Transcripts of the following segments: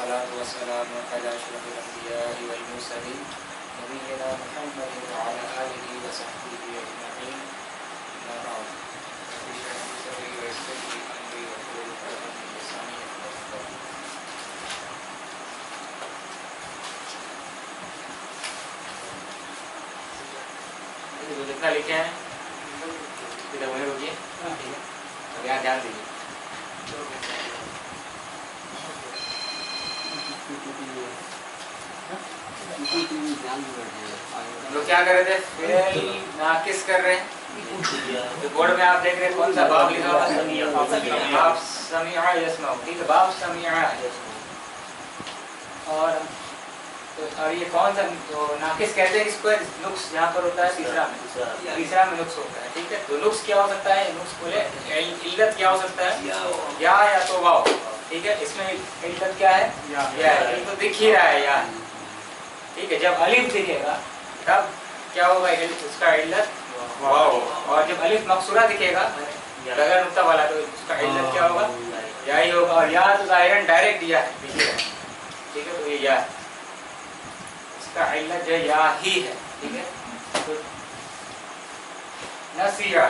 والصلاة والسلام على أشرف الأنبياء والمرسلين نبينا محمد وعلى آله وصحبه أجمعين. أما بعد رب اشرح لي صدري ويسر لي أمري واحلل عقدة من لساني يفقهوا قولي. कितना लिखे हैं इधर वहीं रुकिए, ठीक है, अब यहाँ ध्यान दीजिए. हम लोग क्या कर रहे थे, फेल नाकिस कर रहे हैं. तो बोर्ड में आप देख रहे हैं कौन सा बाब लिखा हुआ है, बाब समीआ यस्माउ, ठीक है, बाब समीआ. और ये कौन सा जो नाकिस कहते हैं इसको, नुक्स यहाँ पर होता है तीसरा में नुक्स होता है, ठीक है. तो नुक्स क्या हो सकता है, नुक्स बोले इल्लत क्या हो सकता है, या तो वाव, ठीक है. इसमें इल्लत क्या है, या है, तो दिख ही रहा है या, ठीक है. जब अलिफ दिखेगा तब क्या होगा, उसका इल्लत वाव. और जब अलिफ मकसूरा दिखेगा बगैर नुक्ता वाला तो उसका इल्लत क्या होगा, या ही होगा. और या तो ज़ाहिरन डायरेक्ट या है, ठीक है. तो ये या इसका इल्लत जो या ही है, ठीक है. तो नसीहा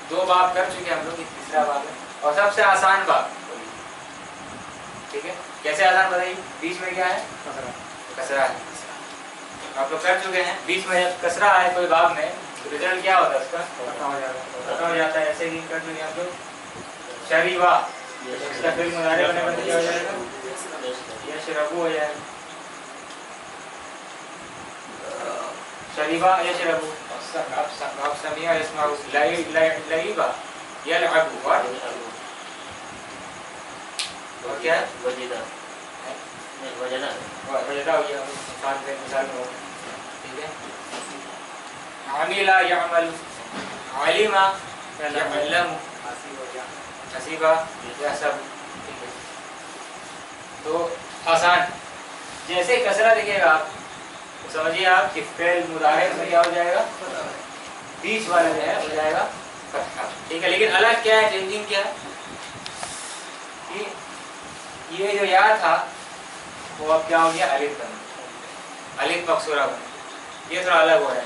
दो बाब कर चुके हम लोग, तीसरा बाब है और सबसे आसान बाब, ठीक है. कैसे आसान बताइए, बीच में क्या है, कसरा है. आप लोग कर चुके हैं. बीच में जब कसरा है कोई बाब में तो रिजल्ट क्या होता है उसका, पता हो जाता है. ऐसे ही कर चुके हम लोग. शरीवा इसका फिर मुजारे होने पर क्या हो जाएगा, यशरबू हो जाएगा. शरीबा यशरबू, अब समिया यस्माउ, लईबा यलअबू, और क्या है, वजदा वजदा हो गया, मिसाल में हो, ठीक है. आमिला यअमल, आलिमा यअलम, हसीबा यहसब, ठीक है. तो आसान. जैसे कसरा दिखेगा आप तो समझिए आप कि फेल मुदारे में क्या हो जाएगा, बीच वाला जो है हो जाएगा फतहा, ठीक है. लेकिन अलग क्या है, चेंजिंग क्या है कि ये जो या था वो अब क्या हो गया, अलिफ बन गया, अलिफ मकसूरा बन गया. ये थोड़ा अलग हो रहा है,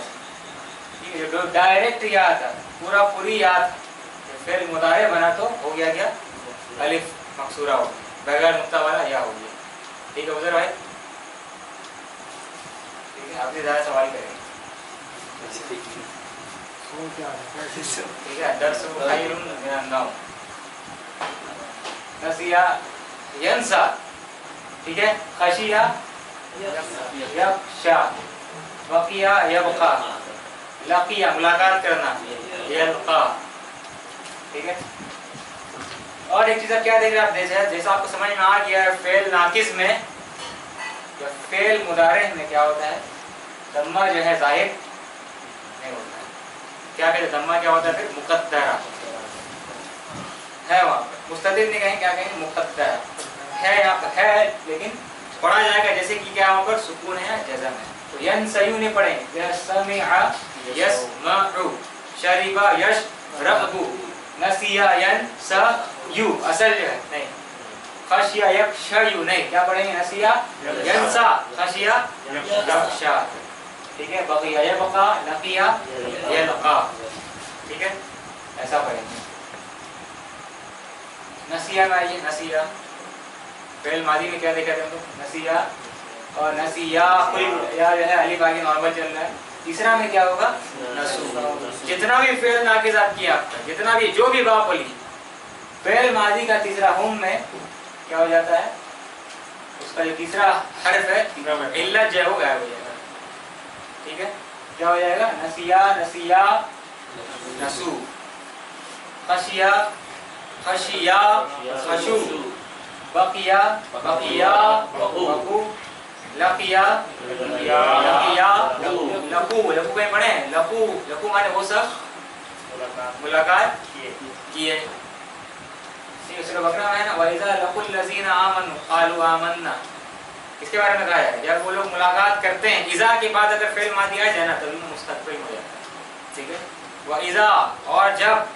ठीक है. जो डायरेक्ट या था, पूरी या था, फेल मुदारे बना तो हो गया क्या, अलिफ मकसूरा हो गया, बगैर नुक्ता वाला या हो गया, ठीक है. उधर भाई आपसे ज़्यादा सवाल करेंगे, ठीक है. दर्स खैरुन मिनन नौम. नसिया यंसा, ठीक है. खशिया यख्शा, वकिया यबका, लकिया मुलाकात करना, यल्का, ठीक है. और एक चीज़ आप क्या देख रहे हैं, आप जैसा आपको समझ में आ गया है, फेल नाकिस में या फेल मुदारे में क्या होता है, दम्मा जो है जाहिर नहीं होता है. क्या कहते हैं, दम्मा क्या होता है, फिर मुकद्दरा है वहाँ पर. मुस्ततिर नहीं कहें, क्या कहें, मुकद्दरा है. यहाँ पर है लेकिन पढ़ा जाएगा जैसे कि क्या वहाँ पर सुकून है, जज़म है. तो यन सयू नहीं पढ़ेंगे, यस्मिआ यस्मउ, शरीबा यशरबु, नसिया यनसयू, असल जो है नहीं. खशिया यख्शयू नहीं, क्या पढ़ेंगे, नसिया यंसा, खशिया यख्शा, ठीक है. बकिया यबका, लकिया यलका, ठीक है. ऐसा पढ़ेंगे. नसिया में आइए, नसिया फेल मादी में क्या देखा थे हम लोग, नसिया और नसिया, कोई या जो है अलिफ आगे नॉर्मल चल रहा है. तीसरा में क्या होगा, नसू. जितना भी फेल नाकिस आप किया, आपका जितना भी जो भी बाप बोली, फेल मादी का तीसरा हुम में क्या हो जाता है, उसका जो तीसरा हर्फ है इल्लत जो है वो गायब हो जाएगा, ठीक है. क्या हो जाएगा, नसिया नसिया नसू, खशिया खशिया खशू, बकिया बकिया बकू, लकिया लकिया लकू. लकू कहीं पढ़े, लकू लकू माने वो सब मुलाकात किए. सूरह बकरा में है ना, वइज़ा लकुल लज़ीना आमनु क़ालू आमन्ना, इसके बारे में कहा है जब वो लोग मुलाकात करते हैं. इज़ा के बाद अगर फेल मादी आ जाए ना तभी वो मुस्तक़बिल हो जाता है, ठीक है. वइज़ा, और जब,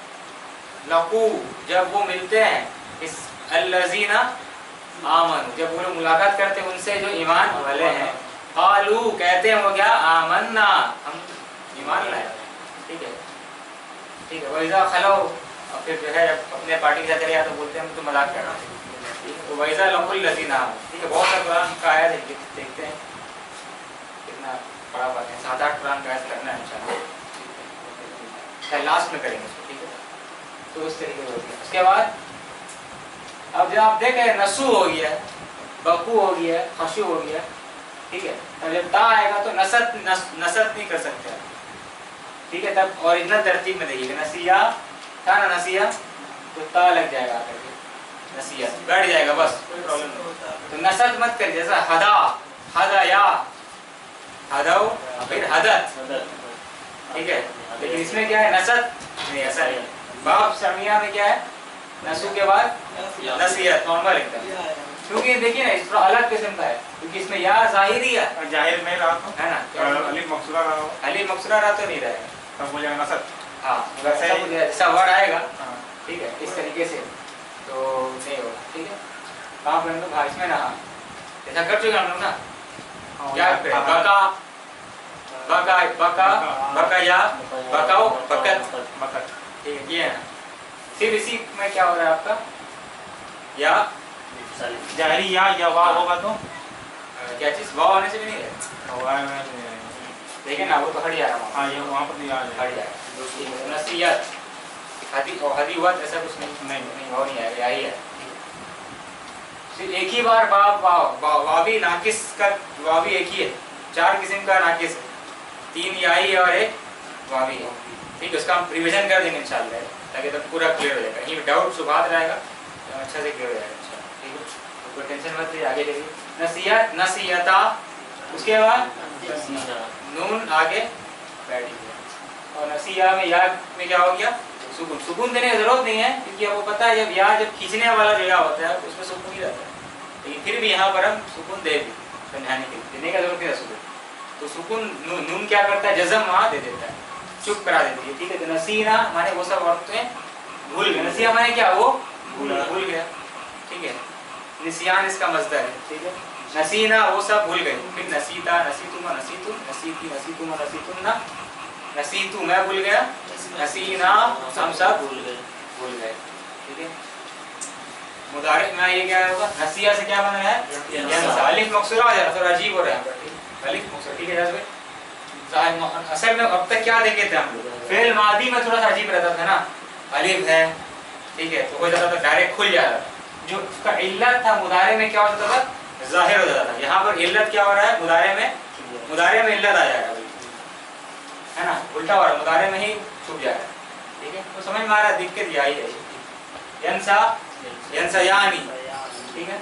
लकू जब वो मिलते हैं, इस अल्लज़ीना आमन, जब वो लोग मुलाकात करते हैं उनसे जो ईमान वाले हैं, कालू कहते हैं वो क्या, आमन्ना, हम ईमान लाए। ठीक है, ठीक है। वैसा खलो, और फिर जो है अपने पार्टी के साथ चले जाते तो बोलते हैं हम तो मजाक कर रहे हैं। ठीक है, तो वैसा लकुल लजीना, ठीक है। बहुत सा कुरान का आया है, देखते हैं कितना पढ़ा पाते हैं। 7-8 कुरान का करना है इंशाल्लाह, लास्ट में करेंगे इसको। ठीक है, तो इस तरीके से होती है। उसके बाद अब जब आप देखें नसू हो गया, बकू हो गया, खशू हो गया, ठीक है। तब जब ता आएगा तो नसत नसत नहीं कर सकते, ठीक है। तब ओरिजिनल तरतीब में देखिएगा, नसिया था ना, नसिया तो ता लग जाएगा आकर के, नसिया बैठ जाएगा, बस कोई प्रॉब्लम नहीं। तो नसत मत करिए, जैसा हदा, हदाया, हदौ, फिर हदत, ठीक है। लेकिन इसमें क्या है, नसत नहीं, ऐसा नहीं। बाप समिया में क्या है, नसू के बाद नसीहत, नॉर्मल एकदम। क्योंकि देखिए ना, इस थोड़ा अलग किस्म का है, क्योंकि इसमें या जाहिरी है, जाहिर में रहा तो है ना, अलिफ मकसूरा रहा हो, अलिफ मकसूरा रहा तो नहीं रहेगा, तब हो जाएगा नसत। हाँ, वैसा जैसा वर्ड आएगा, हाँ। ठीक है, इस तरीके से तो नहीं होगा। ठीक है, कहाँ पर हम लोग, इसमें ना, ऐसा कर चुके हम लोग ना, क्या करें, बका बका बका बकाया, बकाओ, बकत, मकत, ठीक है, ये है ना। फिर इसी में क्या हो रहा है आपका, या जाहिरी या वाव होगा तो क्या चीज वाव होने से भी नहीं है, देखिए ना, वो तो हट जा रहा है, हाँ, ये वहाँ पर नहीं आ हट जाएगा। जाएगा। नसीहत, हदी और हदी हुआ ऐसा कुछ नहीं, वो नहीं आएगा, यही है। सिर्फ एक ही बार वावी नाकिस का, वावी एक ही है, 4 किस्म का नाकिस है, 3 याई और 1 वावी है। ठीक है, उसका हम रिवीजन कर देंगे इंशाल्लाह, ताकि तब पूरा क्लियर हो जाएगा। कहीं डाउट सुबात रहेगा तो अच्छा से क्लियर हो जाएगा इंशाल्लाह। ठीक है, तो कोई टेंशन मत लीजिए, आगे चलिए। नसीहत, नसीहता, उसके बाद नून आगे बैठ गया, और नसीहा में या में क्या हो गया, सुकून। सुकून देने की जरूरत नहीं है, क्योंकि आपको पता है जब या जब खींचने वाला जो या होता है उसमें सुकून ही रहता है, लेकिन फिर भी यहाँ पर हम सुकून दे भी समझाने के लिए, देने का जरूरत नहीं है सुकून। तो सुकून नून क्या करता है, जज़म वहाँ दे देता है, चुप करा देती है। ठीक है, तो नसीना माने वो सब औरतें भूल गए, नसीहा माने क्या, वो भूल गया। ठीक है, निसियान इसका मज़दर है। ठीक है, नसीना वो सब भूल गए। फिर नसीता, नसीतुमा, नसीतुम, नसीती, नसीतुमा, नसीतुन्ना, नसीतु मैं भूल गया, नसीना हम सब भूल गए। ठीक है, मुदारिक में ये क्या होगा, नसिया से क्या बन रहा है, अलिफ मकसूरा हो जाएगा, थोड़ा अजीब हो रहा है अलिफ मकसूरा। ठीक है, असल में अब तक क्या देखे थे हम लोग, फेल मादी में थोड़ा सा अजीब रहता था ना, अलिफ है, ठीक है, तो हो जाता था डायरेक्ट खुल जाता था। जो उसका इल्लत था मुदारे में क्या हो जाता था, जाहिर हो जाता था। यहाँ पर इल्लत क्या हो रहा है, मुदारे में इल्लत आ जाएगा, है ना, उल्टा हो रहा है, मुदारे में ही छुप जाएगा। ठीक है, तो समझ में आ रहा है, दिक्कत यही है। यंसा, यंसयानी, ठीक है,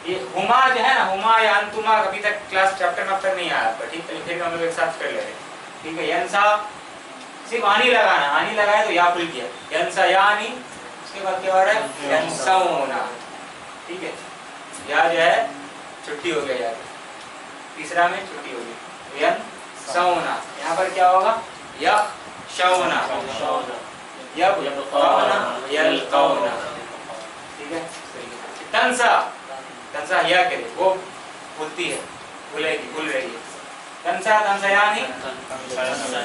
ये हुमा जो है ना, हुमा या अंतुमा अभी तक क्लास चैप्टर में अब तक नहीं आया आपका। ठीक है, फिर हम लोग एक साथ कर ले रहे हैं। ठीक है, यंसा सिर्फ आनी लगाना, आनी लगाया तो या खुल गया, यंसयानी। उसके बाद क्या हो रहा है, यंसौना। ठीक है, या जो है छुट्टी हो गया, यार तीसरा में छुट्टी हो गई, यंसौना। यहाँ पर क्या होगा, यखशौना, यबकौना, यलकौना। ठीक है, तंसा, तंसा या करे, वो भूलती है, भूलेगी, भूल रही है। तंसा, तंसयानी,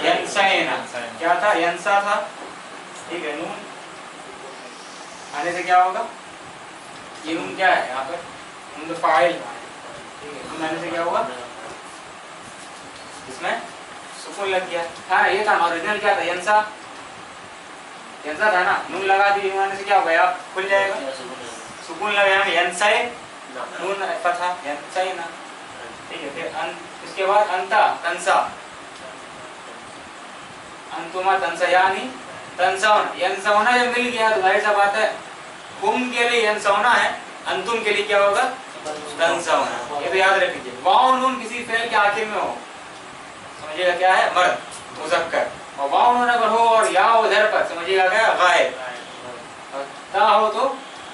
यंसैना। क्या था, यंसा था। ठीक है, नून आने से क्या होगा, ये नून क्या है यहाँ पर, नून तो फाइल। ठीक है, नून आने से क्या होगा, इसमें सुकून लग गया। हाँ, ये था ओरिजिनल, क्या था, यंसा, यंसा था ना, नून लगा दी, नून आने से क्या होगा, या खुल जाएगा, सुकून लगा, यंसै, नून फतहा, यंसैना। ठीक है, फिर इसके बाद अंता, तंसा, अंतुमा, तंसयानी, तंसौना। यंसौना जब मिल गया तो जाहिर सा बात है, हुम के लिए यंसौना है, अंतुम के लिए क्या होगा, तंसौना। ये तो याद रखिए, वाव नून किसी फेल के आखिर में हो, समझिएगा क्या है, मर्द मुज़क्कर, और वाव नून अगर हो और या उधर पर, समझिएगा क्या, गायब, और ता हो तो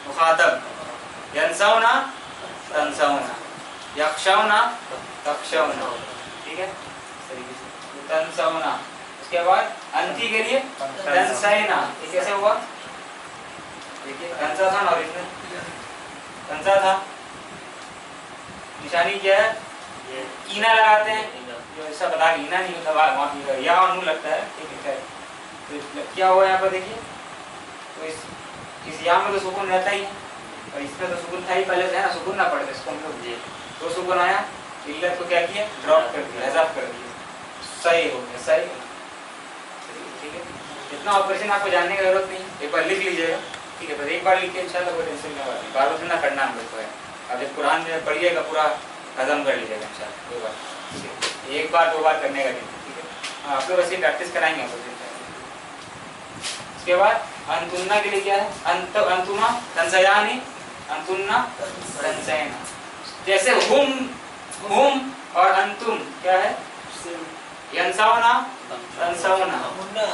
मुखातब। यंसौना, तंसौना, यखशौना, तखशौना। ठीक है, तंसौना। उसके बाद अंती के लिए तंसैना। ये कैसे हुआ, देखिए, तंसा था ना ओरिजिनल, तंसा था, निशानी क्या है, ईना लगाते हैं, जो ऐसा बता के ईना नहीं होता, वहाँ या और नू लगता है, ठीक है। तो क्या हुआ यहाँ पर देखिए, तो इस यहाँ में तो सुकून रहता ही है और इसमें तो सुकून था ही पहले से, है ना, सुकून ना पड़ता इसको हम लोग, तो सुकून आया, इल्लत को क्या किया, ड्रॉप कर दिया, हज़ाफ कर दिया, सही हो गया, सही, ठीक है। इतना ऑपरेशन आपको जानने की जरूरत नहीं, एक बार लिख लीजिएगा, ठीक है। बस एक बार लिख के इंशाल्लाह कोई टेंशन नहीं होगी, बार बार ना करना हम लोग को है। अब जब कुरान में पढ़िएगा पूरा हजम कर लीजिएगा इंशाल्लाह, दो बार, एक बार दो बार करने का नहीं, ठीक है। आप लोग ऐसे प्रैक्टिस कराएंगे आपको। इसके बाद अंतुन्ना के लिए क्या है, अंतुमा तंसयानी, अंतुन्ना तंसयना, जैसे हुम और अंतुम क्या है, यंसावना तंसावना,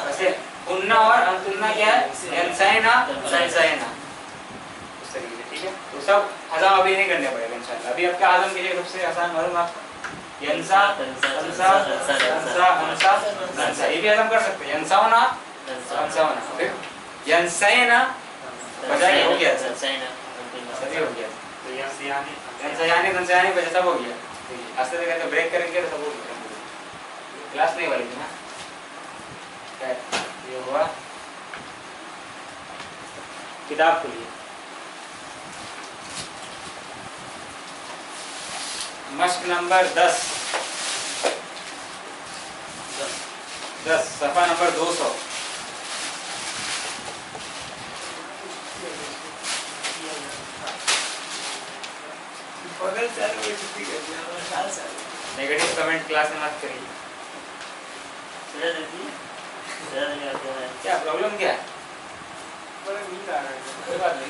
वैसे उन्ना और अंतुन्ना क्या है, यंसायना तंसयना, उस तरीके से, ठीक है। तो सब हज़म अभी नहीं करने पड़ेगा इंशाल्लाह। अभी आपका हज़म के लिए सबसे आसान मालूम आपको, यंसा तंसा तंसा अंसा तंसा, ये भी हज़म कर सकते हैं, यंसावना तंसावना, फिर यंसयना बजाय हो गया, सभी हो गया, तो यंसयानी तंसयानी बजा सब हो गया। आस्ते से करके ब्रेक करेंगे तो सब हो गया, क्लास नहीं वाली थी ना, ये हुआ। किताब खोलिए, मश्क नंबर 10 सफा नंबर 200। नेगेटिव कमेंट क्लास में मत करिए। क्या प्रॉब्लम क्या है? कोई बात नहीं,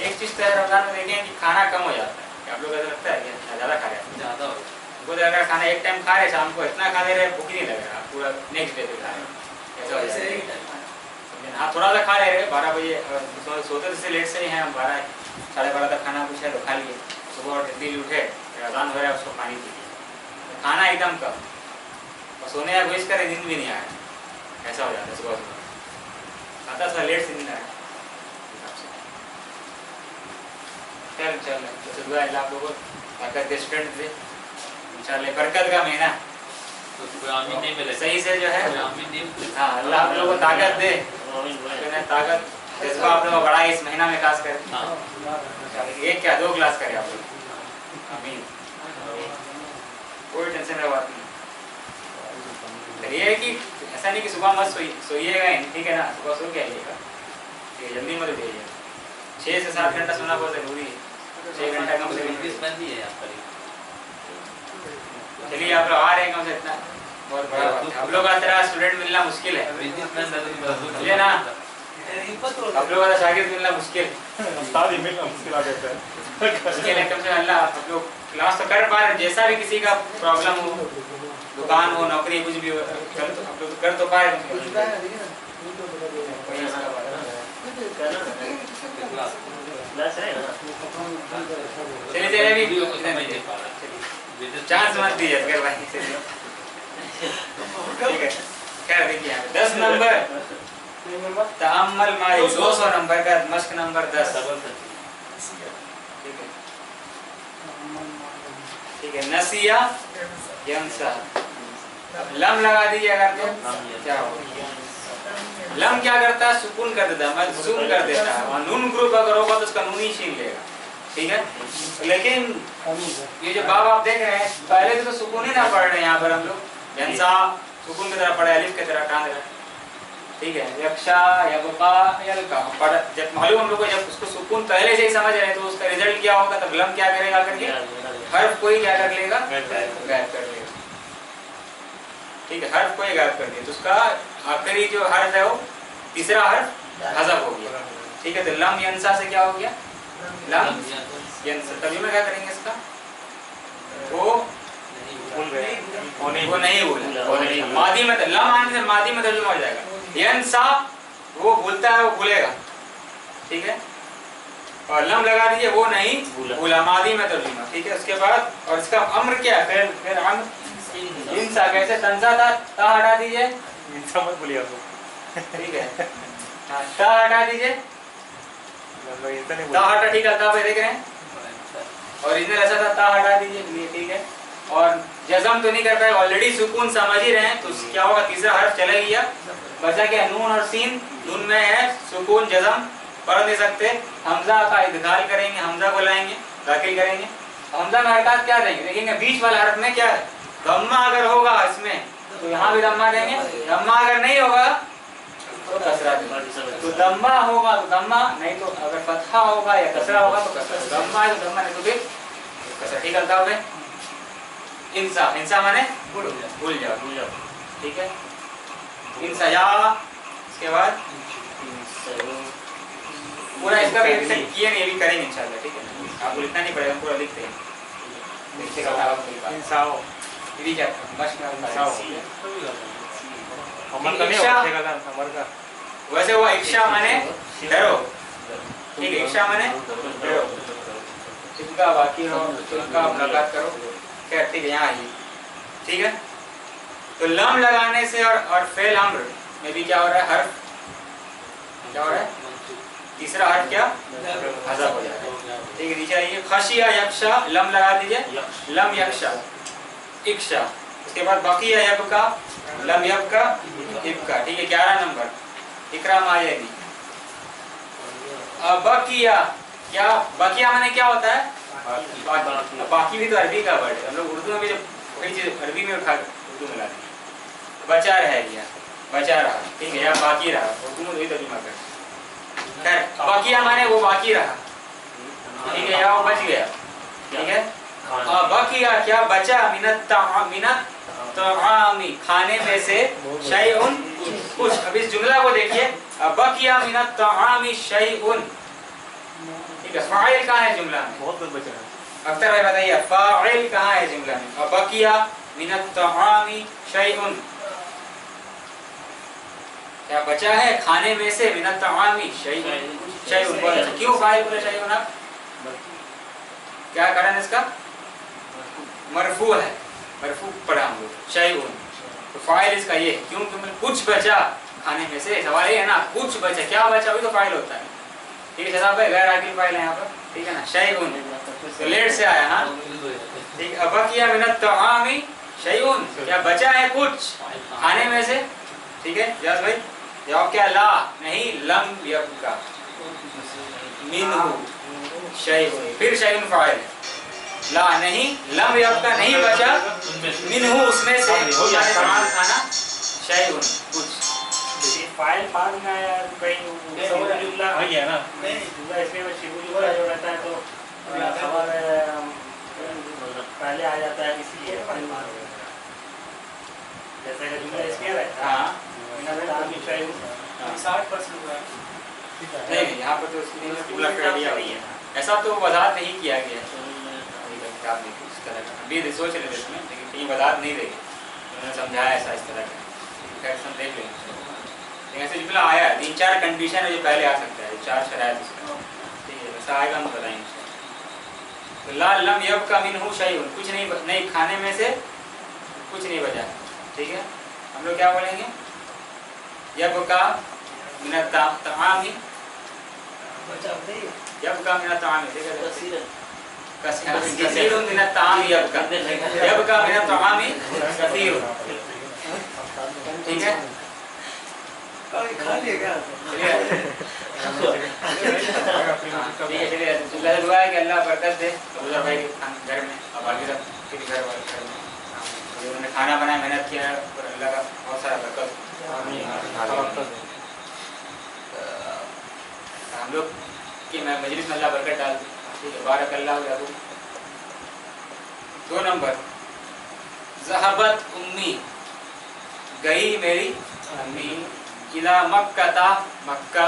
एक चीज तो रमजान में देखें कि खाना कम हो जाता है, आप लोग ऐसा लगता है कि ज़्यादा खा रहे हैं, ज़्यादा हो वो अगर खाना एक टाइम खा रहे शाम को, इतना खा ले रहे भूख नहीं लग रहा, पूरा नेक्स्ट डे पे खा रहे, ऐसा हो जाता है। हाँ थोड़ा सा खा ले रहे, 12 बजे सोते से लेट से ही हैं हम, 12 साढ़े 12 तक खाना कुछ है तो खा लिए, सुबह जल्दी उठे, अजान हो रहा है उसको पानी पीजिए, खाना एकदम कम, और सोने या कोशिश करें नींद भी नहीं आया, ऐसा हो जाता है सुबह सुबह, आता था लेट से नींद आया। चल तो दुआ अल्लाह आप लोगों को ताकत दे, स्ट्रेंथ दे इंशाल्लाह, बरकत का महीना तो आमीन नहीं मिले, सही से जो है, आमीन नहीं, हाँ अल्लाह आप लोगों को ताकत दे, ताकत जज्बा आप लोगों को बढ़ाए इस महीना में खास कर, एक क्या 2 क्लास करें आप लोग, आमीन, कोई टेंशन की बात नहीं। ये है कि ऐसा नहीं कि सुबह मत सोइएगा, ठीक है ना, सुबह सो के आइएगा, ठीक है, जल्दी मत उठिएगा, 6 से 7 घंटा सोना बहुत जरूरी है, 6 घंटा कम से कम। चलिए आप लोग आ रहे हैं कम से इतना बहुत बड़ा बात है, आप लोग का तरह स्टूडेंट मिलना मुश्किल है, समझे ना, आप लोगों का शागिर्द मिलना मुश्किल, उस्ताद ही मिलना मुश्किल आ जाता है। इसके लिए कम से कम अल्लाह आप लोग क्लास तो कर पा रहे, जैसा भी किसी का प्रॉब्लम हो, दुकान हो, नौकरी कुछ भी हो, कर तो पाए, चलिए अभी चांस मत दीजिए अगर भाई, ठीक है। क्या देखिए 10 नंबर तअम्मल मारी, 200 नंबर का मश्क नंबर 10, ठीक है। नसिया यंसा, लम लगा दीजिए अगर तो क्या हो, लम क्या करता है, सुकून कर देता है, मजसूम कर देता है, और नून ग्रुप अगर होगा तो उसका नून ही छीन लेगा, ठीक है। लेकिन ये जो बाब आप देख रहे हैं, पहले से तो सुकून ही ना पढ़ रहे हैं यहाँ पर हम लोग, यंसा सुकून की तरह पढ़े, अलिफ की तरह टांग रहे, ठीक है। यक्षा यबका यलका पढ़, जब मालूम हम लोग को, जब उसको सुकून पहले से ही समझ रहे हैं तो उसका रिजल्ट क्या होगा, तब लम क्या करेगा करके हर्फ कोई क्या कर लेगा, गायब कर लेगा, ठीक है, हर्फ कोई गायब कर दिया तो उसका आखिरी जो हर्फ है वो तीसरा हर्फ हज़फ हो गया, ठीक है। तो लम यंसा से क्या हो गया, लम यंसा, तभी में क्या करेंगे इसका, वो नहीं बोला, मादी में लम आने से मादी में तर्जुमा हो जाएगा, यंसा वो भूलता है, वो भूलेगा, ठीक है, और लम लगा दीजिए वो नहीं भूला, मादी में तर्जुमा, ठीक है। उसके बाद और इसका अम्र क्या है, फिर अम्र इंसा, कैसे तंजा था, ता हटा दीजिए, इंसा मत बोलिए आप, ठीक है, ता हटा दीजिए, ता हटा, ठीक है, ता पे देख रहे हैं, ओरिजिनल ऐसा था, ता हटा दीजिए, ठीक है। और जज़म तो नहीं कर पाए, ऑलरेडी सुकून समझ ही रहे हैं, तो क्या होगा, तीसरा हर्फ चला गया, बचा क्या, नून और सीन। नून में है सुकून, जज़म पढ़ नहीं सकते, हमजा का इदखाल करेंगे, हमजा को लाएंगे, दाखिल करेंगे। हमजा में हरकत क्या देंगे, देखेंगे बीच वाला हर्फ में क्या है, दम्मा अगर होगा इसमें तो यहाँ भी दम्मा देंगे, दम्मा अगर नहीं होगा तो कसरा देंगे। तो दम्मा होगा तो दम्मा, नहीं तो अगर फतहा होगा या कसरा होगा तो कसरा, दम्मा है तो दम्मा, नहीं तो फिर कसरा। ठीक है, बताओ भाई। इंसा, इंसा माने भूल जाओ, ठीक है। इंसा या, इसके बाद पूरा इसका भी किए नहीं, अभी करेंगे इंशाल्लाह, ठीक है। आपको लिखना नहीं पड़ेगा, पूरा लिखते हैं, देखिए का इंसाओ यदि क्या मश में इंसाओ हमर का नहीं होगा का हमर का। वैसे वो इक्शा माने डरो, ठीक है, इक्शा माने डरो, इनका बाकी रहो, इनका मुलाकात करो, खैर ठीक है, यहाँ आइए, ठीक है। तो लम लगाने से और फेल अम्र में भी क्या हो रहा है, हर्फ क्या हो रहा है, तीसरा हर्फ क्या, हज़फ हो जाएगा, ठीक है। नीचे आइए, खशिया यक्शा, लम लगा दीजिए, लम यक्शा, इक्शा। उसके बाद बकिया यबका, लम यबका, इबका, ठीक है। 11 नंबर, इकराम आएगी। अब बकिया, क्या बकिया माने क्या होता है, बाकी। बाकी भी तो अरबी का वर्ड है, हम लोग उर्दू में भी जब कोई चीज अरबी में उठा उर्दू में लाते हैं। बचा रह गया, बचा रहा, ठीक है, या बाकी रहा, उर्दू में वही तर्जुमा करते हैं। बकिया माने वो बाकी रहा, ठीक है, या वो बच गया, ठीक है। बकिया क्या बचा, मिनत तामी, खाने में से, शैउन कुछ। अब इस जुमला को देखिए, बकिया मिनत तामी शैउन, ठीक है। फाइल कहाँ है जुमला में, बहुत कुछ बचा है। अख्तर भाई बताइए, फाइल कहाँ है जुमला में, बकिया मिनत तामी शैउन, क्या बचा है खाने में से, मिनत तामी शैउन, शैउन बोला, क्यों फाइल बोले शैउन, आप क्या कारण इसका, मरफू है, मरफू पढ़ा हम लोग, शैउन, तो फाइल इसका ये, क्योंकि मतलब कुछ बचा खाने में से, सवाल ये है ना, कुछ बचा, क्या बचा वही तो फाइल होता है, ठीक है। जनाब भाई गैर आकिल फाइल है यहाँ पर, ठीक है ना, शैउन तो लेट से आया, हाँ ठीक है। बकिया मिनत तामी शैउन, क्या बचा है कुछ खाने में से, ठीक है। जज भाई जवाब क्या, ला नहीं, लम यबका मिनहु शैउन, फिर शैउन फाइल, ला नहीं, लम यबका नहीं बचा, मिनहु उसमें से, सामान खाना, शैउन कुछ। फाइल बाद में आया कहीं जुमला हो गया ना, जुमला इसमें में शिबुल जुमला जो रहता है तो खबर पहले आ जाता है, इसलिए फाइल बाद हो गया, जैसे कि जुमला इसमें रहता है। हाँ 60% हुआ है, नहीं, यहाँ पर तो उसकी जुमला कर दिया हुई है, ऐसा तो वजाहत नहीं किया गया, आप देखो इस तरह का, अभी सोच रहे थे इसमें, लेकिन कहीं वजाहत नहीं रही, उन्होंने समझाया ऐसा इस तरह का, खैर हम देख लेंगे। ऐसे जुमला आया है, 3-4 कंडीशन है जो पहले आ सकता है, 4 शरायत इसमें, ठीक है, ऐसा आएगा हम बताएंगे। तो ला लम यबका मिनहु शैउन, कुछ नहीं खाने में से कुछ नहीं बचा, ठीक है। हम लोग क्या बोलेंगे, यबका मिनत तामी, यबका मिनत तामी, ठीक है, कसीरुन मिनत तामी यबका, यबका मिनत तामी कसीरुन, ठीक है। खा लिया क्या? ठीक है, चलिए अल्लाह से दुआ है कि अल्लाह बरकत दे अबूजर भाई के घर में, और बाकी सब ठीक घर वाले घर में, उन्होंने खाना बनाया, मेहनत किया, और अल्लाह का बहुत सारा बरकत। हम लोग की मजलिस में अल्लाह बरकत डाल दे, ठीक है, बारक अल्लाह याकूब। 2 नंबर, ज़हबत उम्मी, गई मेरी अम्मी, इला मक्का था, मक्का,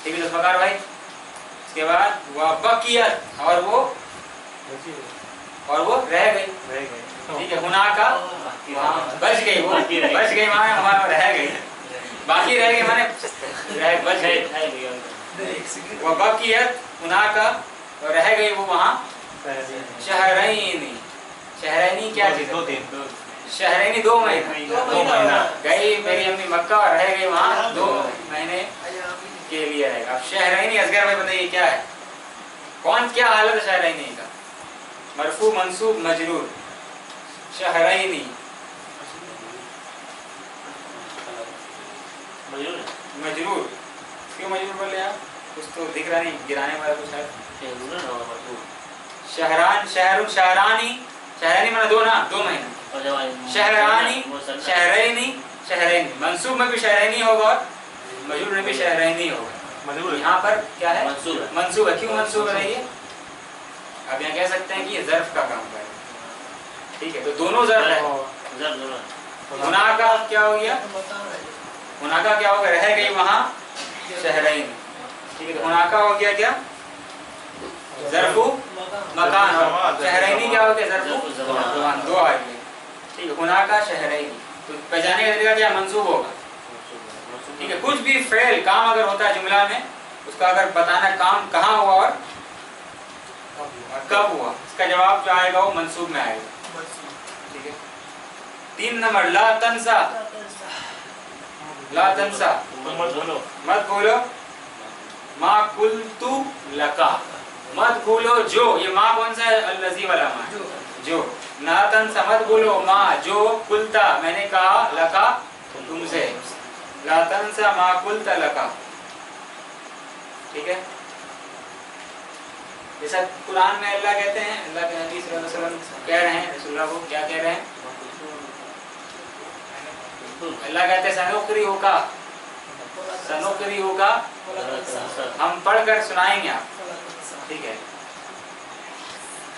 ठीक है बकार भाई। इसके बाद वह बकियत, और वो रह गई, ठीक है, हुना का बच गई, वो बच गई माने हमारा रह गई, बाकी रह गई माने बच गई, वह बकियत हुना का, और रह गई वो वहाँ, शहरैनी, शहरैनी क्या चीज़, 2 दिन, शहरैनी 2 महीना, गई मेरी अम्मी मक्का और रह गई वहाँ 2 महीने के लिए रहेगा। अब शहरैनी असगर भाई बताइए क्या है, कौन क्या हालत है शहरैनी का, मरफू मंसूब मजरूर शहरैनी मजरूर क्यों मजरूर बोले आप? कुछ तो दिख रहा नहीं, गिराने वाला कुछ है। शहरान शहरुन शहरानी शहरानी माना दो ना, 2 महीना। शहरानी शहरैनी शहरैनी मंसूब में भी शहरैनी होगा और मजरूर में भी शहरैनी होगा। यहाँ पर क्या है? मंसूब है। क्यों मंसूब है ये? अब यहाँ कह सकते हैं कि ये ज़र्फ का काम करेगा, ठीक है, तो दोनों ज़र्फ है। गुनाह का क्या हो गया? गुनाह का क्या होगा? रह गई वहाँ शहरैन, ठीक है, तो गुनाह का हो गया क्या? ज़र्फु मकान। और शहरैनी क्या हो गया? ज़र्फु मकान। 2 आ गए, ठीक है। गुनाह का शहरैनी, तो पहचाने का तरीका क्या? मंसूब होगा, ठीक है। कुछ भी फेल काम अगर होता है जुमला में, उसका अगर बताना काम कहाँ हुआ और कब हुआ, इसका जवाब जो आएगा वो मंसूब में आएगा, ठीक है। 3 नंबर ला तंसा। ला तंसा मत भूलो मा कुल्तु लका, मत भूलो जो, ये माँ कौन सा है? अल्लज़ी वाला माँ, जो। ना तंसा मत भूलो माँ जो कुल्ता मैंने कहा लका तुमसे। ला तंसा मा कुल्ता लका, ठीक है। जैसा कुरान में अल्लाह कहते हैं, अल्लाह के नबी सल्लल्लाहु अलैहि वसल्लम कह रहे हैं रसूलुल्लाह को, क्या कह रहे हैं? अल्लाह कहते हैं सनुकरी होगा, हम पढ़कर सुनाएंगे आप, ठीक है।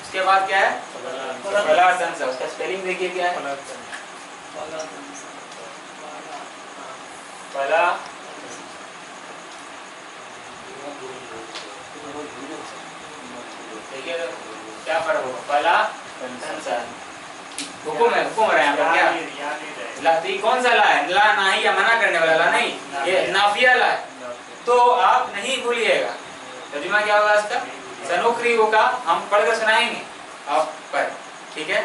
उसके बाद क्या है? फला तंसा, उसका स्पेलिंग देखिए क्या है? फला देखिए तो क्या फर्क होगा? फला तंसा हुक्म है, हुक्म रहे हैं क्या? ला, तो ये कौन सा ला है? ला नहीं या मना करने वाला ला नहीं, ये नाफिया ला है, तो आप नहीं भूलिएगा। तर्जुमा क्या होगा इसका? सनुकरी होगा, हम पढ़कर सुनाएंगे आप पर, ठीक है।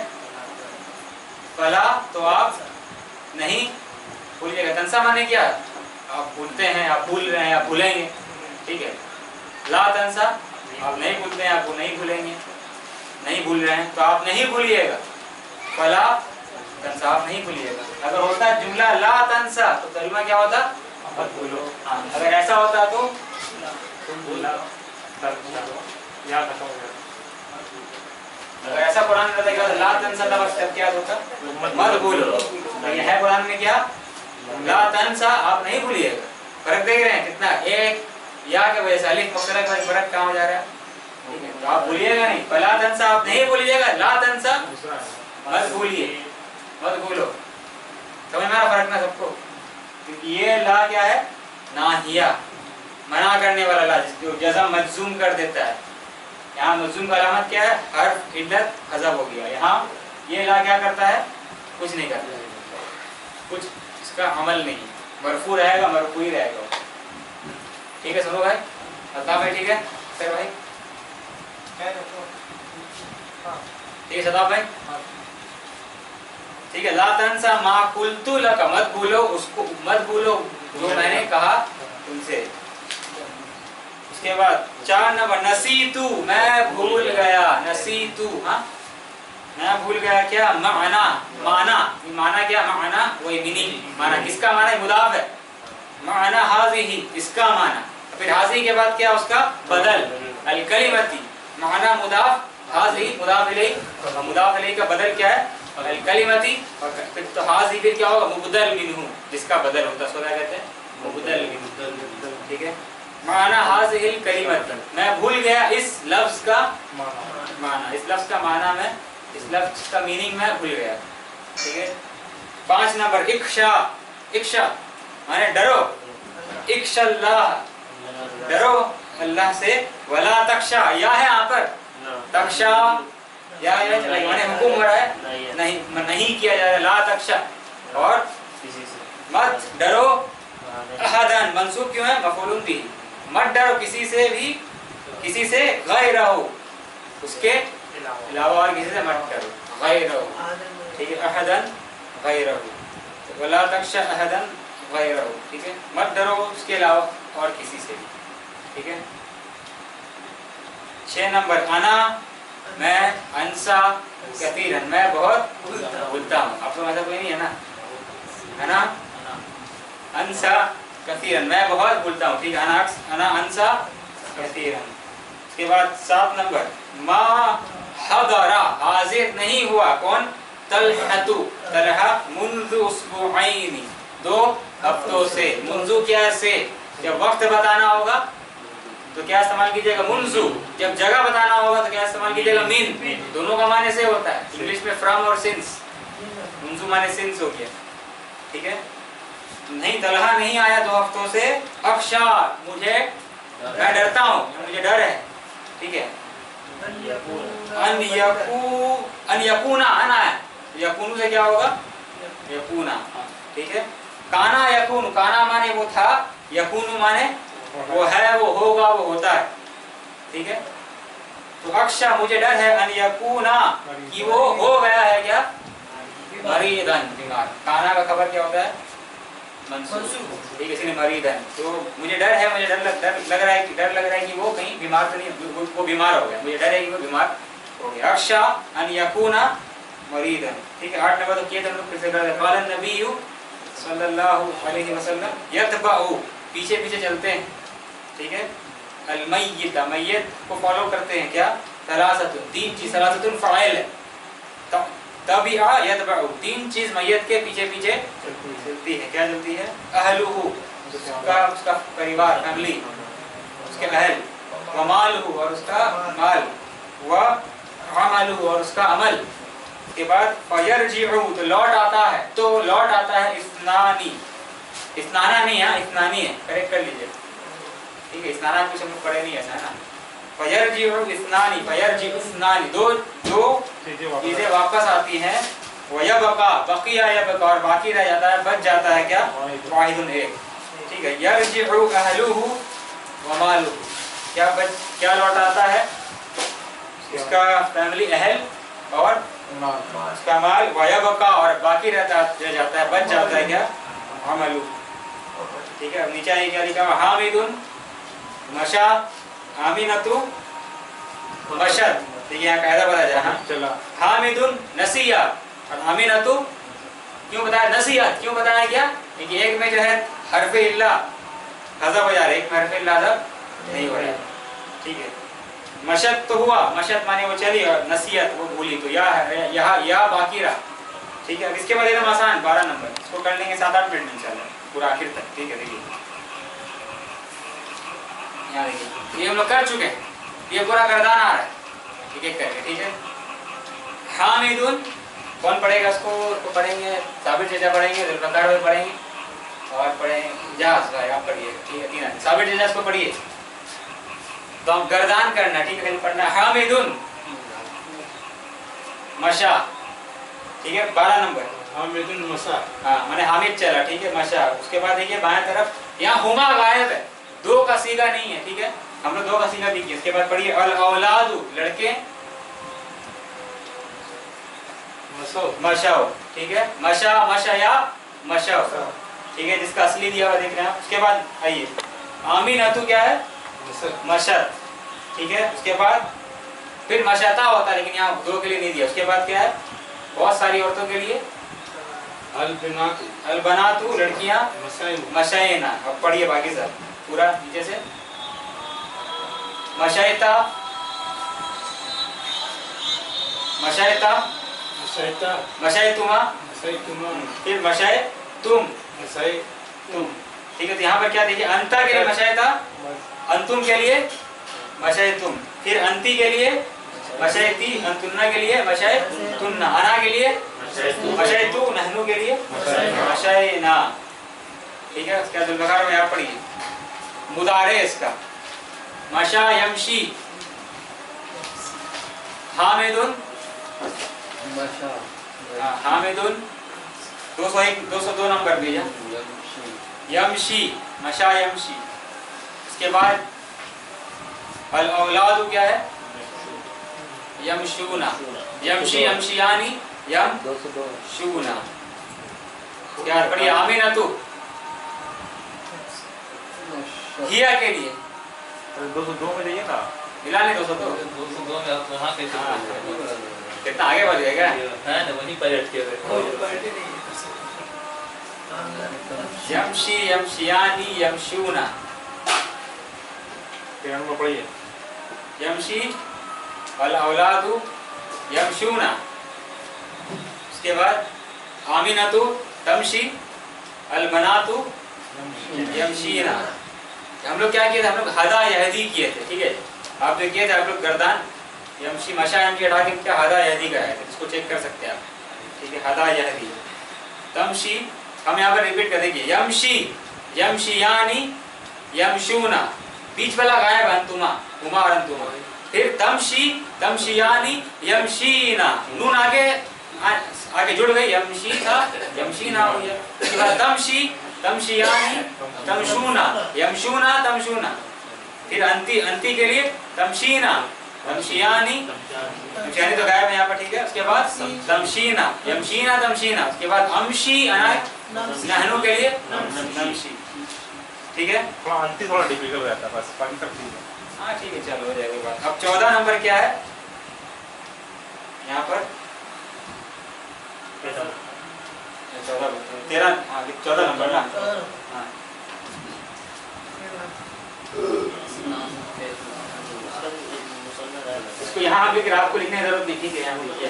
फला तो आप नहीं भूलिएगा। तंसा माने क्या? आप भूलते हैं, आप भूल रहे हैं, आप भूलेंगे, ठीक है। ला तंसा आप नहीं भूलते हैं, आपको नहीं भूलेंगे, नहीं भूल रहे हैं तो आप नहीं भूलिएगा। फला तंसा आप नहीं भूलिएगा। अगर होता जुमला ला तंसा तो तर्जुमा क्या होता? मत भूलो। अगर ऐसा होता तो तुम भूला, अगर ऐसा कुरान में बताया तो ला तंसा लफ्ज़ तब क्या होता? मत भूलो। ये है कुरान में क्या? ला तंसा आप नहीं भूलिएगा। फर्क देख रहे हैं कितना? एक या के वजह से अलिफ मुख्तलफ का फर्क कहाँ हो जा रहा है, ठीक है। तो आप भूलिएगा नहीं, फला तंसा आप नहीं भूलिएगा, ला तंसा मत भूलिए, मत भूलो। समझ में आ फर्क ना सबको? क्योंकि ये ला क्या है? नाहिया, मना करने वाला ला, जो जज़म मजजूम कर देता है। यहाँ मजजूम का अलामत क्या है? हर्फ इल्लत हज़फ हो गया। यहाँ ये ला क्या करता है? कुछ नहीं करता है, कुछ इसका अमल नहीं, मरफू रहेगा, मरफू ही रहेगा, ठीक है। सुनो भाई, बता भाई, ठीक है सर भाई, ठीक है सदाब भाई, ठीक है। ला तंसा मा कुल्तु लका, मत भूलो उसको, मत भूलो जो मैंने कहा तुमसे। उसके बाद 4 नंबर नसीतु, मैं भूल गया। नसीतु, हाँ मैं भूल गया क्या? माना, माना, माना क्या? माना वही मीनिंग, माना किसका माना? मुदाफ है। माना हाज़िही, इसका माना। फिर हाज़ी के बाद क्या? उसका बदल, अल कलिमती, माना मुदाफ, हाज़ी मुदाफ इलैह, मुदाफ इलैह का बदल क्या है? अल कलिमती। और फिर तो हाज़ी फिर क्या होगा? मुबदल मिन्हु, जिसका बदल होता है, सो क्या कहते हैं? मुबदल मिन्हु, ठीक है। माना हाज़िहिल कलिमती, मैं भूल गया इस लफ्ज़ का माना, इस लफ्ज़ का माना में, इस लफ्ज़ का मीनिंग मैं भूल गया, ठीक है। 5 नंबर इख्शा, इख्शा माने डरो, इख्शल्लाह, डरो अल्लाह से। वला तख्शा, या है यहाँ पर तख्शा, या माने हुक्म हो रहा है, नहीं किया जा रहा है, ला तख्शा। और मत डरो, अहदन मंसूब क्यों है? मफूलुन बिही, मत डरो किसी से भी, किसी से गैरहु, उसके अलावा और किसी से मत डरो, गैरहु, ठीक है। अहदन गैरहु, वला तख्शा अहदन गैरहु, ठीक है। मत डरो उसके अलावा और किसी से भी, ठीक है। 6 नंबर अना मैं अंसा कतीरन, मैं बहुत भूलता हूँ। आप लोग ऐसा कोई नहीं है ना, है ना? अंसा कतीरन, मैं बहुत भूलता हूँ, ठीक है। अना अंसा कतीरन। उसके बाद 7 नंबर, मा हदरा, हाजिर नहीं हुआ कौन? तलहतु, तलहा मुंज़ु उसबुआइनी, 2 हफ्तों से। मुंज़ु क्या से? जब वक्त बताना होगा तो क्या इस्तेमाल कीजिएगा? मुंज़ु। जब जगह बताना होगा तो क्या इस्तेमाल कीजिएगा? मिन। दोनों का माने से होता है। इंग्लिश में फ्रॉम और सिंस। मुंज़ु माने सिंस हो गया, ठीक है। नहीं, तलहा नहीं आया 2 हफ्तों से। अक्षा, मुझे, मैं डरता हूँ, मुझे डर है, ठीक है। अन यकूना, अन आया, यकूनु से क्या होगा? यकूना, ठीक है। काना यकूनु, काना माने वो था, यकूनु माने वो है, वो होगा, वो होता है, ठीक है। तो अक्षा, मुझे डर है, अन यकूना, कि वो हो गया है क्या? मरीदन, बीमार। काना का खबर क्या होता है? मंसूब, ठीक है। इसलिए मरीदन, तो मुझे डर है, मुझे डर लग रहा है कि वो कहीं बीमार तो नहीं, वो बीमार हो गया, मुझे डर है कि वो बीमार हो गया। अक्षा अन यकूना मरीदन, ठीक है। 8 नंबर तो किए थे हम लोग, फिर से कर रहे हैं। क़ाल नबी सल्लल्लाहु अलैहि वसल्लम यतबउ, पीछे पीछे चलते हैं, ठीक है। अल मय्यत, मय्यत को फॉलो करते हैं क्या? सलासतुन, 3 चीज, सलासतुन फ़ाइल है। तबिआ यतबउ, 3 चीज मय्यत के पीछे पीछे चलती है। क्या चलती है? अहलुहु, उसका परिवार, फैमिली, उसके अहल, व मालुहु, और उसका माल, व अमलुहु, और उसका अमल। के बाद फयरजिउ, तो लौट आता है, तो लौट आता है इस्नानी, इस्नाना नहीं है, इस्नानी है, करेक्ट कर लीजिए, ठीक है। इस्नाना कुछ हम लोग पढ़े नहीं, ऐसा है ना। फयरजिउ इस्नानी, फयरजिउ इस्नानी, 2 चीजें वापस आती हैं। वयबका, बकिया यबका, और बाकी रह जाता है, बच जाता है क्या? वाहिदुन, एक, ठीक है। यरजिउ अहलुहु व मालुहु, क्या लौट आता है? उसका फैमिली, अहल और उसका माल। वयबका, और बाकी रह जाता है, बच जाता है क्या? अमलु, ठीक है। अब नीचे ये क्या लिखा? हामिदुन मशा, आमिनतु मशद, देखिए यहाँ कायदा बताया जा रहा है। हामिदुन नसिया, और आमिनतु क्यों बताया? नसियत क्यों बताया गया? क्योंकि एक में जो है हरफ इल्ला हज़फ हो जा रहा है, एक में हरफ इल्ला हज़फ नहीं हो रहा है, ठीक है। मशद तो हुआ, मशद माने वो चली, और नसियत वो भूली, तो या बाकी रहा, ठीक है। अब इसके बाद एकदम आसान 12 नंबर, इसको कर लेंगे 7-8 मिनट में इंशाल्लाह, पूरा आखिर तक, ठीक है। देखिए यहाँ देखिए, ये हम लोग कर चुके हैं, ये पूरा गर्दान आ रहा है, ठीक है, करके, ठीक है। हामिदुन, कौन पढ़ेगा इसको? पढ़ेंगे साबिर चचा पढ़ेंगे, जुल्फ़िकार भाई पढ़ेंगे, और पढ़ेंगे जाज भाई, आप पढ़िए, ठीक है। 3 साबिर चचा इसको पढ़िए, तो हम गर्दान करना, ठीक है, पढ़ना। हामिदुन मशा, ठीक है। 12 नंबर हामिदुन मशा, हाँ, मैंने हामिद चला, ठीक है, मशा। उसके बाद देखिए बाएं तरफ, यहाँ हुमा गायब है, 2 का सीगा नहीं है, ठीक है। हम लोग 2 का सीगा देखिए। इसके बाद पढ़िए अल औलादु, लड़के, मशाओ, ठीक है। मशा, मशया, मशाओ, ठीक है, जिसका असली दिया हुआ देख रहे हैं आप। उसके बाद आइए, आमीनतु क्या है? मशद, ठीक है। उसके बाद फिर मशता होता है, लेकिन यहाँ 2 के लिए नहीं दिया। उसके बाद क्या है? बहुत सारी औरतों के लिए अलबनातु, लड़कियां, मशैना। अब पढ़िए बाकी सब पूरा नीचे से। मशैता, मशैता, मशैतुमा, फिर मशैतुम, ठीक है। तो यहाँ पर क्या देखिए? अंता के लिए मशैता, अंतुम के लिए मशैतुम, फिर अंती के लिए मशैती, अंतुन्ना के लिए मशैतुन्ना, अना के लिए मशैतु, नहनु के लिए मशैना, ठीक है। उसके बाद जुल्फ़िकार में आप पढ़िए मुदारे इसका, मशा यमशी, हामिदुन, हामिदुन 202 नंबर भेजा, यमशी, मशा यमशी। इसके बाद अल औलादु क्या है? यमशूना, यमशी, यमशियानी, यमशूना। क्या पढ़िए? आमिनतु, हिया के लिए 202 में जाइए ना, मिला नहीं 200 तो 202 में आप वहाँ कैसे हाँ। पहुँच गए? कितना आगे बढ़ गया क्या? है ना वहीं पर अटके हुए कोई बैठे नहीं यमशी यमशियानी यमशूना, फिर हमको पढ़िए यमशी अल औलादु यमशूना, उसके बाद आमिनतु तमशी अल बनातु यमशीना। हम लोग क्या किए थे? हम लोग हदा यहदी किए थे, ठीक है। आप जो किए थे आप लोग गर्दान यमशी मशा यमशी हटा के क्या हदा यहदी का है, इसको चेक कर सकते हैं आप, ठीक है। हदा यहदी तमशी, हम यहाँ पर रिपीट कर देंगे यमशी यमशियानी यमशूना, बीच वाला गायब है अंतुमा, हुमा और अंतुमा। फिर तमशी तमशियानी यमशीना, नून आगे जुड़ गई, यमशी था यमशीना हो गया। उसके बाद तमशी तमशियानी तमशूना यमशूना तमशूना। फिर अंति के लिए तमशीना तमशियानी, तमशियानी तो गायब है यहाँ पर, ठीक है। उसके बाद तमशीना यमशीना तमशीना। उसके बाद अमशी नहनु के लिए नमशी, ठीक है। थोड़ा अंतिम थोड़ा डिफिकल्ट रहता है, बस बाकी सब ठीक है। हाँ ठीक है, चलो हो जाएगी बात। अब 14 नंबर क्या है यहाँ पर? 13 हाँ 14 नंबर ना, हाँ। इसको यहाँ भी आपको लिखने की जरूरत नहीं, ठीक है, यहाँ पे लिखिए।